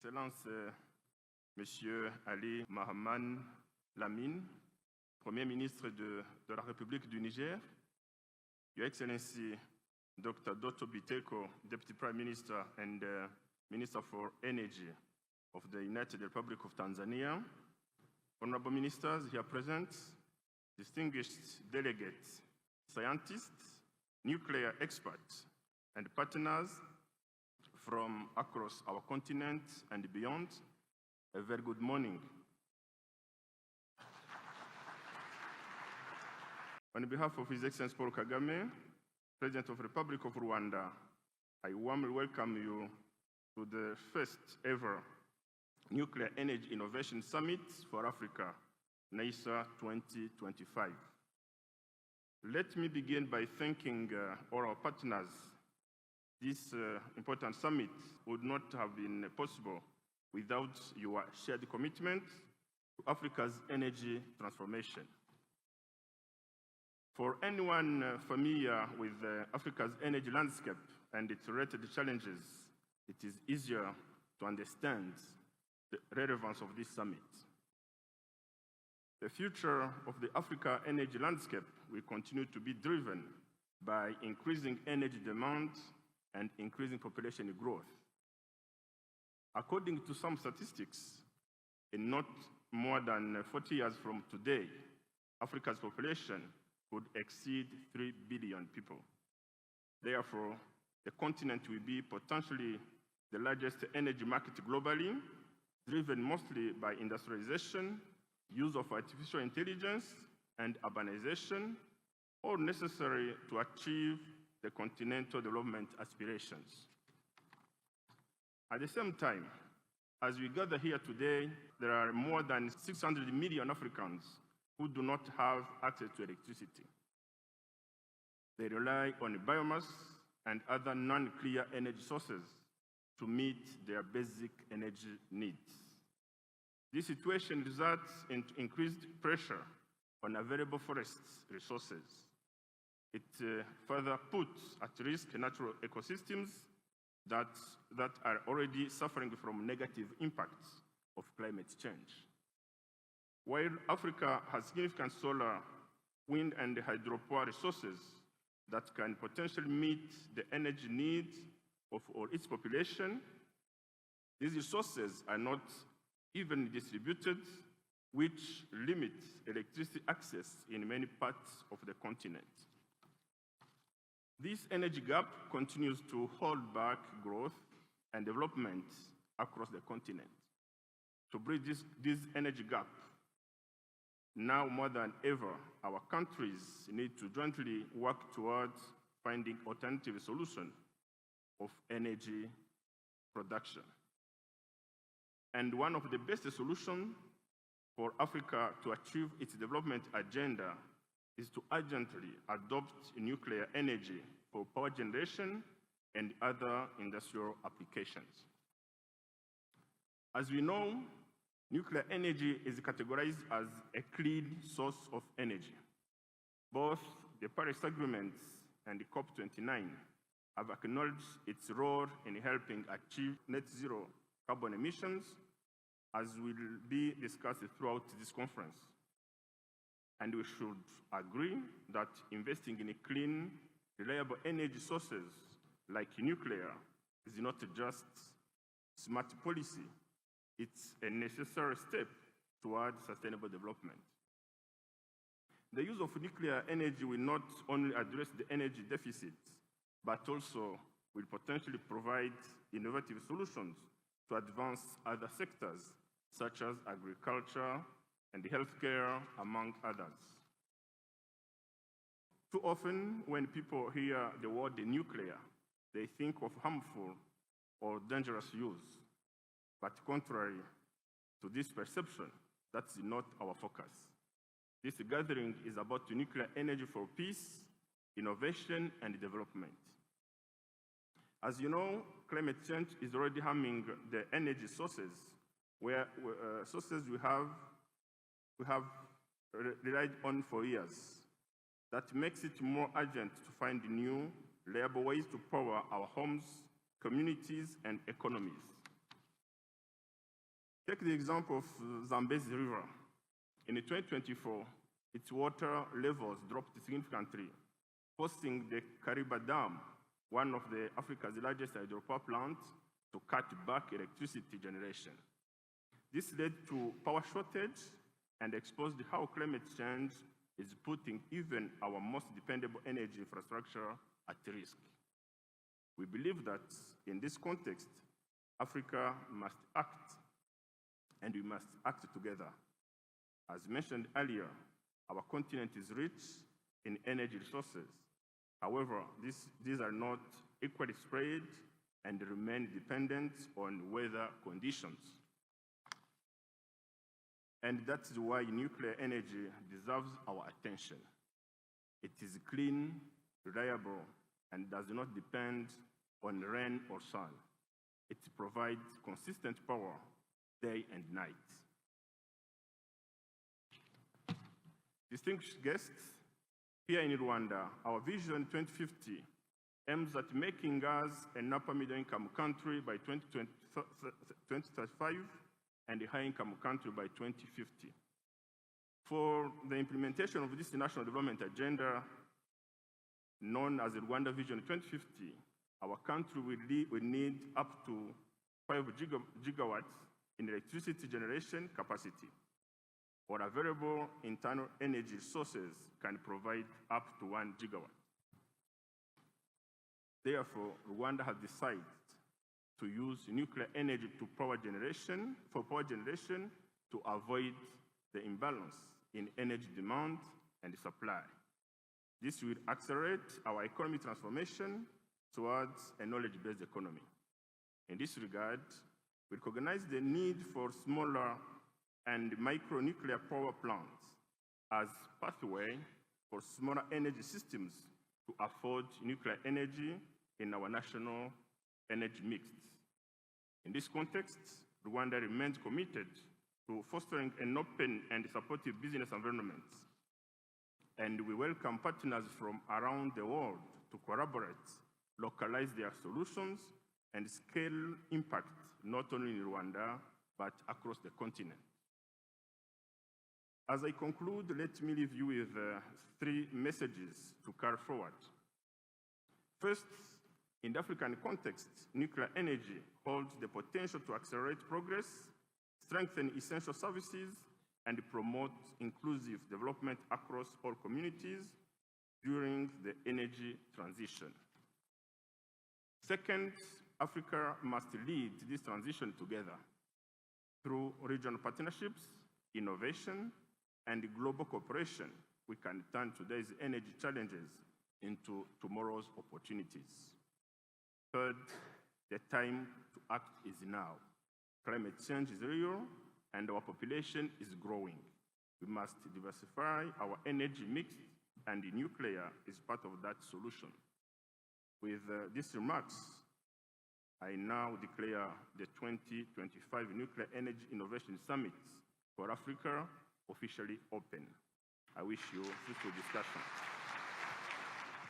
Excellence, Monsieur Ali Mahaman Lamine, Premier ministre de la République du Niger, Your Excellency Dr. Doto Biteko, Deputy Prime Minister and Minister for Energy of the United Republic of Tanzania, honorable ministers here present, distinguished delegates, scientists, nuclear experts, and partners from across our continent and beyond, a very good morning. On behalf of His Excellency Paul Kagame, President of the Republic of Rwanda, I warmly welcome you to the first ever Nuclear Energy Innovation Summit for Africa, NEISA 2025. Let me begin by thanking all our partners. This important summit would not have been possible without your shared commitment to Africa's energy transformation. For anyone familiar with Africa's energy landscape and its related challenges, it is easier to understand the relevance of this summit. The future of the Africa energy landscape will continue to be driven by increasing energy demand and increasing population growth. According to some statistics, in not more than 40 years from today, Africa's population would exceed 3 billion people. Therefore, the continent will be potentially the largest energy market globally, driven mostly by industrialization, use of artificial intelligence, and urbanization, all necessary to achieve the continental development aspirations. At the same time, as we gather here today, there are more than 600 million Africans who do not have access to electricity. They rely on biomass and other non-clear energy sources to meet their basic energy needs. This situation results in increased pressure on available forest resources. It further puts at risk natural ecosystems that are already suffering from negative impacts of climate change. While Africa has significant solar, wind, and hydropower resources that can potentially meet the energy needs of all its population, these resources are not evenly distributed, which limits electricity access in many parts of the continent. This energy gap continues to hold back growth and development across the continent. To bridge this energy gap, now more than ever, our countries need to jointly work towards finding alternative solutions of energy production. And one of the best solutions for Africa to achieve its development agenda is to urgently adopt nuclear energy for power generation and other industrial applications. As we know, nuclear energy is categorized as a clean source of energy. Both the Paris Agreement and the COP29 have acknowledged its role in helping achieve net zero carbon emissions, as will be discussed throughout this conference. And we should agree that investing in clean, reliable energy sources like nuclear is not just smart policy, it's a necessary step towards sustainable development. The use of nuclear energy will not only address the energy deficit, but also will potentially provide innovative solutions to advance other sectors, such as agriculture and healthcare, among others. Too often, when people hear the word nuclear, they think of harmful or dangerous use. But contrary to this perception, that's not our focus. This gathering is about nuclear energy for peace, innovation, and development. As you know, climate change is already harming the energy sources, sources we have relied on for years. That makes it more urgent to find new, reliable ways to power our homes, communities, and economies. Take the example of Zambezi River. In 2024, its water levels dropped significantly, forcing the Kariba Dam, one of Africa's largest hydropower plants, to cut back electricity generation. This led to power shortage and exposed how climate change is putting even our most dependable energy infrastructure at risk. We believe that in this context, Africa must act, and we must act together. As mentioned earlier, our continent is rich in energy resources. However, these are not equally spread and remain dependent on weather conditions. And that's why nuclear energy deserves our attention. It is clean, reliable, and does not depend on rain or sun. It provides consistent power day and night. Distinguished guests, here in Rwanda, our Vision 2050 aims at making us an upper middle income country by 2035 and a high income country by 2050. For the implementation of this national development agenda, known as the Rwanda Vision 2050, our country will need up to 5 gigawatts in electricity generation capacity, or available internal energy sources can provide up to 1 gigawatt. Therefore, Rwanda has decided to use nuclear energy for power generation to avoid the imbalance in energy demand and supply. This will accelerate our economic transformation towards a knowledge-based economy. In this regard, we recognize the need for smaller and micro-nuclear power plants as pathway for smaller energy systems to afford nuclear energy in our national energy mix. In this context, Rwanda remains committed to fostering an open and supportive business environment, and we welcome partners from around the world to collaborate, localize their solutions, and scale impact not only in Rwanda, but across the continent. As I conclude, let me leave you with 3 messages to carry forward. First, in the African context, nuclear energy holds the potential to accelerate progress, strengthen essential services, and promote inclusive development across all communities during the energy transition. Second, Africa must lead this transition together through regional partnerships, innovation, and global cooperation. We can turn today's energy challenges into tomorrow's opportunities. Third, the time to act is now. Climate change is real, and our population is growing. We must diversify our energy mix, and nuclear is part of that solution. With these remarks, I now declare the 2025 Nuclear Energy Innovation Summit for Africa officially open. I wish you fruitful discussion.